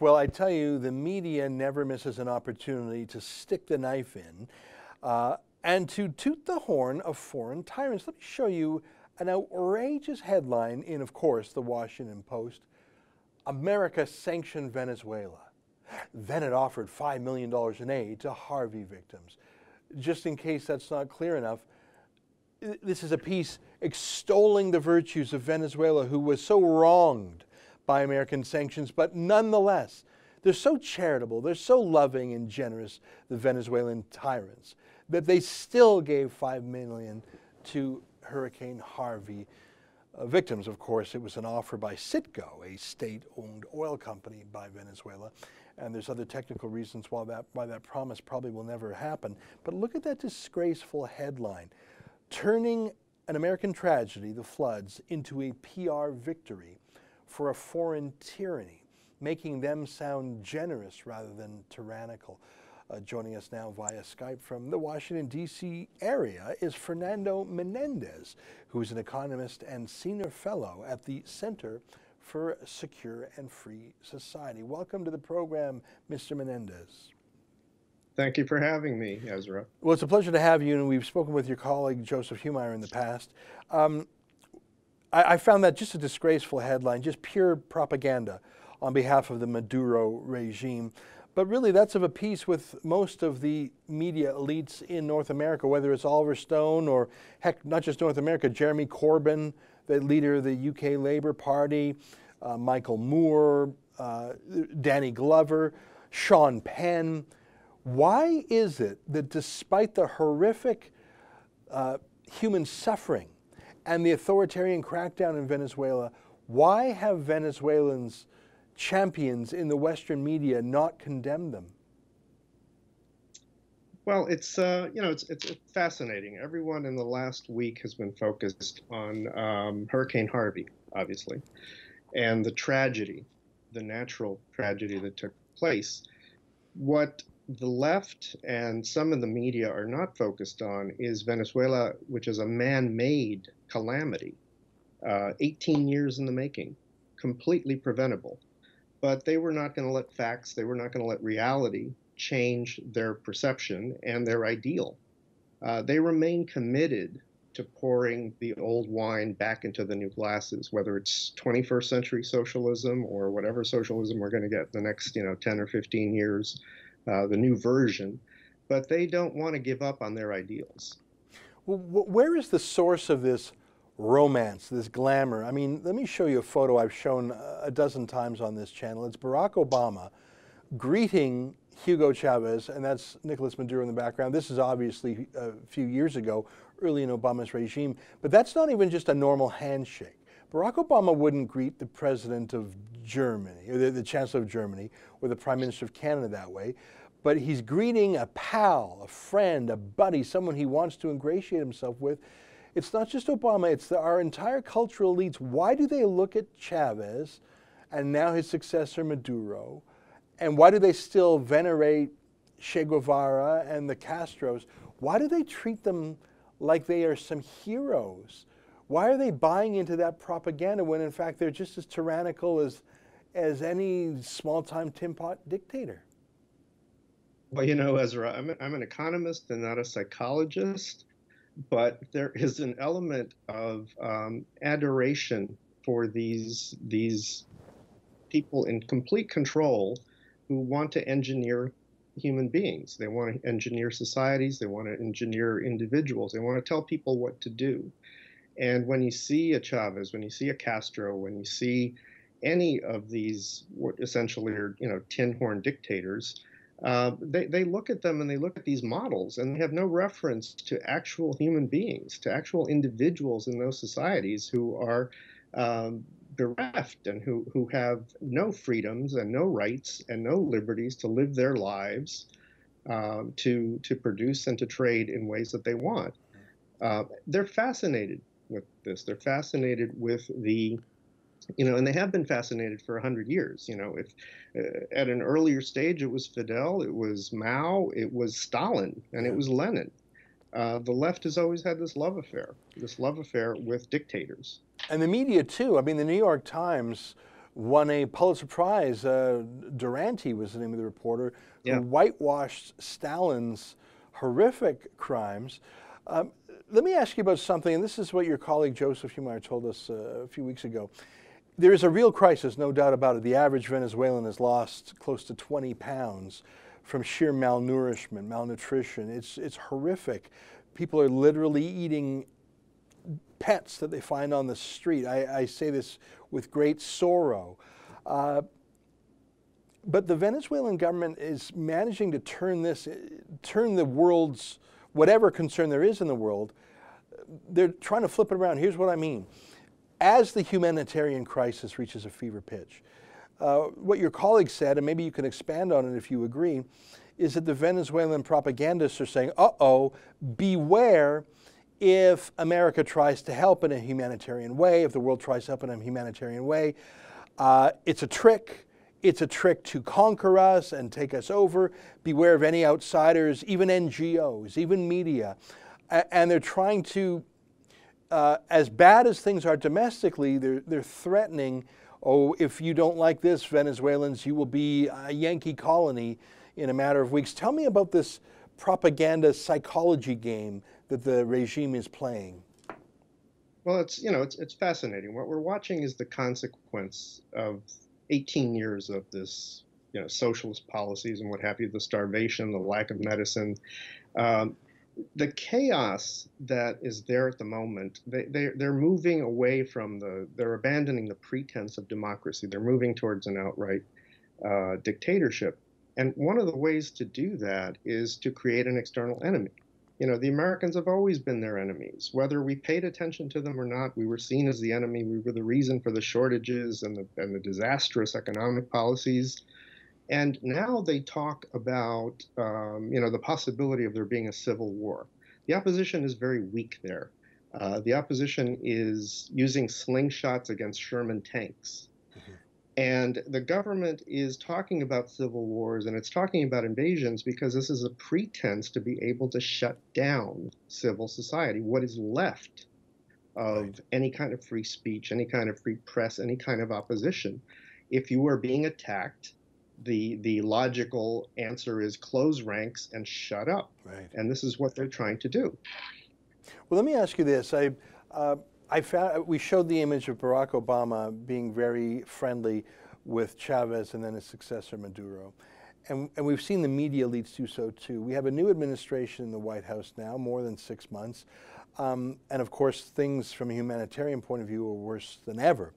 Well, I tell you, the media never misses an opportunity to stick the knife in and to toot the horn of foreign tyrants. Let me show you an outrageous headline in, of course, the Washington Post. America sanctioned Venezuela. Then it offered $5 million in aid to Harvey victims. Just in case that's not clear enough, this is a piece extolling the virtues of Venezuela, who was so wronged by American sanctions, but nonetheless, they're so charitable, they're so loving and generous, the Venezuelan tyrants, that they still gave $5 million to Hurricane Harvey victims. Of course, it was an offer by Citgo, a state-owned oil company by Venezuela, and there's other technical reasons why that promise probably will never happen. But look at that disgraceful headline, turning an American tragedy, the floods, into a PR victory for a foreign tyranny, making them sound generous rather than tyrannical. Joining us now via Skype from the Washington, D.C. area is Fernando Menendez, who is an economist and senior fellow at the Center for Secure and Free Society. Welcome to the program, Mr. Menendez. Thank you for having me, Ezra. Well, it's a pleasure to have you, and we've spoken with your colleague, Joseph Humeyer, in the past. I found that just a disgraceful headline, just pure propaganda on behalf of the Maduro regime. But really, that's of a piece with most of the media elites in North America, whether it's Oliver Stone or, heck, not just North America, Jeremy Corbyn, the leader of the UK Labour Party, Michael Moore, Danny Glover, Sean Penn. Why is it that despite the horrific human suffering and the authoritarian crackdown in Venezuela, why have Venezuelans, champions in the Western media, not condemned them? Well, it's it's fascinating. Everyone in the last week has been focused on Hurricane Harvey, obviously, and the tragedy, the natural tragedy that took place. What the left and some of the media are not focused on is Venezuela, which is a man-made calamity, 18 years in the making, completely preventable. But they were not going to let facts, they were not going to let reality change their perception and their ideal. They remain committed to pouring the old wine back into the new glasses, whether it's 21st century socialism or whatever socialism we're going to get in the next 10 or 15 years, the new version. But they don't want to give up on their ideals. Well, where is the source of this romance, this glamour? I mean, let me show you a photo I've shown a dozen times on this channel. It's Barack Obama greeting Hugo Chavez, and that's Nicolas Maduro in the background. This is obviously a few years ago, early in Obama's regime, but that's not even just a normal handshake. Barack Obama wouldn't greet the president of Germany, or the chancellor of Germany, or the prime minister of Canada that way, but he's greeting a pal, a friend, a buddy, someone he wants to ingratiate himself with. It's not just Obama, it's our entire cultural elites. Why do they look at Chavez and now his successor Maduro, and why do they still venerate Che Guevara and the Castros? Why do they treat them like they are some heroes? Why are they buying into that propaganda when in fact they're just as tyrannical as any small-time tin pot dictator? Well, Ezra, I'm an economist and not a psychologist, but there is an element of adoration for these people in complete control who want to engineer human beings. They want to engineer societies. They want to engineer individuals. They want to tell people what to do. And when you see a Chavez, when you see a Castro, when you see any of these what essentially are tin horn dictators, they look at them and they look at these models and they have no reference to actual human beings, to actual individuals in those societies who are bereft and who have no freedoms and no rights and no liberties to live their lives, to produce and to trade in ways that they want. They're fascinated with this. They're fascinated with and they have been fascinated for 100 years. If at an earlier stage it was Fidel, it was Mao, it was Stalin, and it was Lenin. The left has always had this love affair with dictators. And the media too. I mean, the New York Times won a Pulitzer Prize. Durante was the name of the reporter who Yeah. whitewashed Stalin's horrific crimes. Let me ask you about something, and this is what your colleague Joseph Humar told us a few weeks ago. There is a real crisis, no doubt about it. The average Venezuelan has lost close to 20 pounds from sheer malnourishment, malnutrition. It's horrific. People are literally eating pets that they find on the street. I say this with great sorrow. But the Venezuelan government is managing to turn the world's, whatever concern there is in the world, they're trying to flip it around. Here's what I mean. As the humanitarian crisis reaches a fever pitch, what your colleague said, and maybe you can expand on it if you agree, is that the Venezuelan propagandists are saying, uh-oh, beware if America tries to help in a humanitarian way, if the world tries to help in a humanitarian way. It's a trick. It's a trick to conquer us and take us over. Beware of any outsiders, even NGOs, even media. And they're trying to, as bad as things are domestically, they're threatening, oh, if you don't like this, Venezuelans, you will be a Yankee colony in a matter of weeks. Tell me about this propaganda psychology game that the regime is playing. Well, it's fascinating. What we're watching is the consequence of 18 years of this, socialist policies and what have you, the starvation, the lack of medicine, the chaos that is there at the moment. They're moving away from they're abandoning the pretense of democracy. They're moving towards an outright dictatorship. And one of the ways to do that is to create an external enemy. The Americans have always been their enemies. Whether we paid attention to them or not, we were seen as the enemy. We were the reason for the shortages and the disastrous economic policies. And now they talk about, the possibility of there being a civil war. The opposition is very weak there. The opposition is using slingshots against Sherman tanks. Mm-hmm. And the government is talking about civil wars and it's talking about invasions because this is a pretense to be able to shut down civil society, what is left of any kind of free speech, any kind of free press, any kind of opposition. If you are being attacked, the logical answer is close ranks and shut up. Right. And this is what they're trying to do. Well, let me ask you this. We showed the image of Barack Obama being very friendly with Chavez and then his successor, Maduro. And we've seen the media leads do so too. We have a new administration in the White House now, more than 6 months. And of course, things from a humanitarian point of view are worse than ever.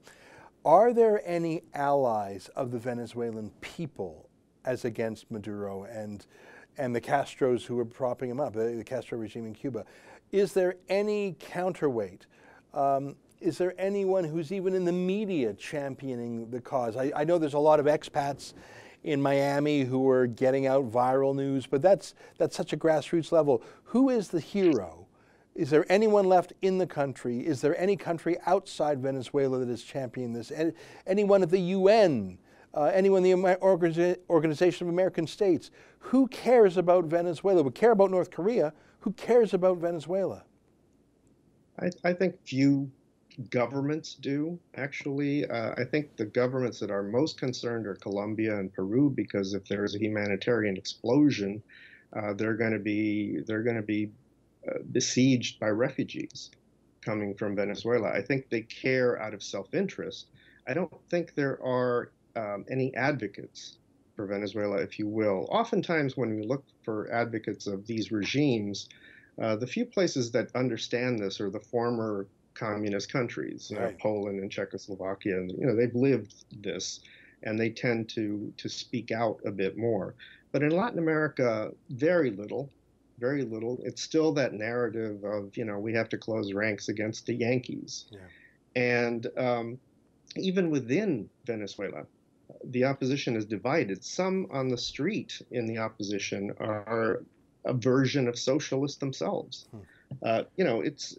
Are there any allies of the Venezuelan people as against Maduro and the Castros who are propping him up, the Castro regime in Cuba? Is there any counterweight? Is there anyone who's even in the media championing the cause? I know there's a lot of expats in Miami who are getting out viral news, but that's such a grassroots level. Who is the hero? Is there anyone left in the country? Is there any country outside Venezuela that is championing this? Anyone at the UN? Anyone in the Organization of American States? Who cares about Venezuela? We care about North Korea. Who cares about Venezuela? I think few governments do, actually. I think the governments that are most concerned are Colombia and Peru, because if there's a humanitarian explosion, they're going to be besieged by refugees coming from Venezuela. I think they care out of self-interest. I don't think there are any advocates for Venezuela, if you will. Oftentimes when we look for advocates of these regimes, the few places that understand this are the former communist countries, right. Poland and Czechoslovakia, and they've lived this, and they tend to speak out a bit more. But in Latin America, very little. It's still that narrative of we have to close ranks against the Yankees, yeah. And even within Venezuela, the opposition is divided. Some on the street in the opposition are a version of socialists themselves. It's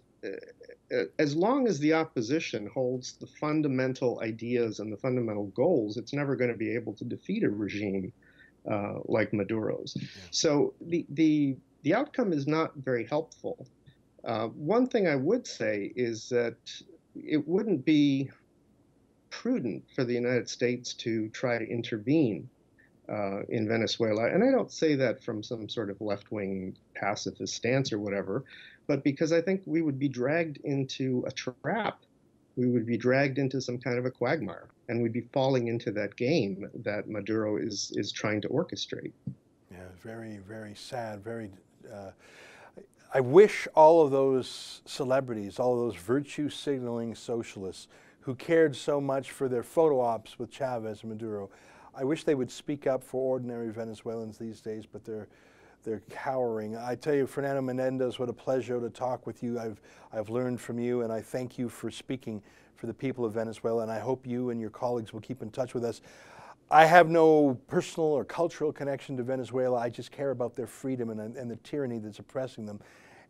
as long as the opposition holds the fundamental ideas and the fundamental goals, it's never going to be able to defeat a regime like Maduro's. Yeah. So the outcome is not very helpful. One thing I would say is that it wouldn't be prudent for the United States to try to intervene in Venezuela. And I don't say that from some sort of left-wing pacifist stance or whatever, but because I think we would be dragged into a trap. We would be dragged into some kind of a quagmire, and we'd be falling into that game that Maduro is trying to orchestrate. Yeah, very, very sad. Very. I wish all of those celebrities, all of those virtue signaling socialists who cared so much for their photo ops with Chavez and Maduro, I wish they would speak up for ordinary Venezuelans these days, but they're cowering. I tell you, Fernando Menendez, what a pleasure to talk with you. I've learned from you, and I thank you for speaking for the people of Venezuela, and I hope you and your colleagues will keep in touch with us. I have no personal or cultural connection to Venezuela. I just care about their freedom and the tyranny that's oppressing them.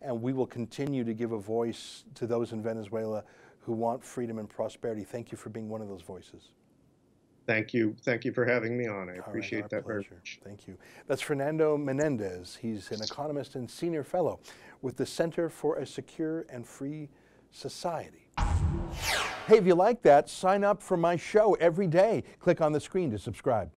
And we will continue to give a voice to those in Venezuela who want freedom and prosperity. Thank you for being one of those voices. Thank you. Thank you for having me on. I appreciate that pleasure. very much. Thank you. That's Fernando Menendez. He's an economist and senior fellow with the Center for a Secure and Free Society. Hey, if you like that, sign up for my show every day. Click on the screen to subscribe.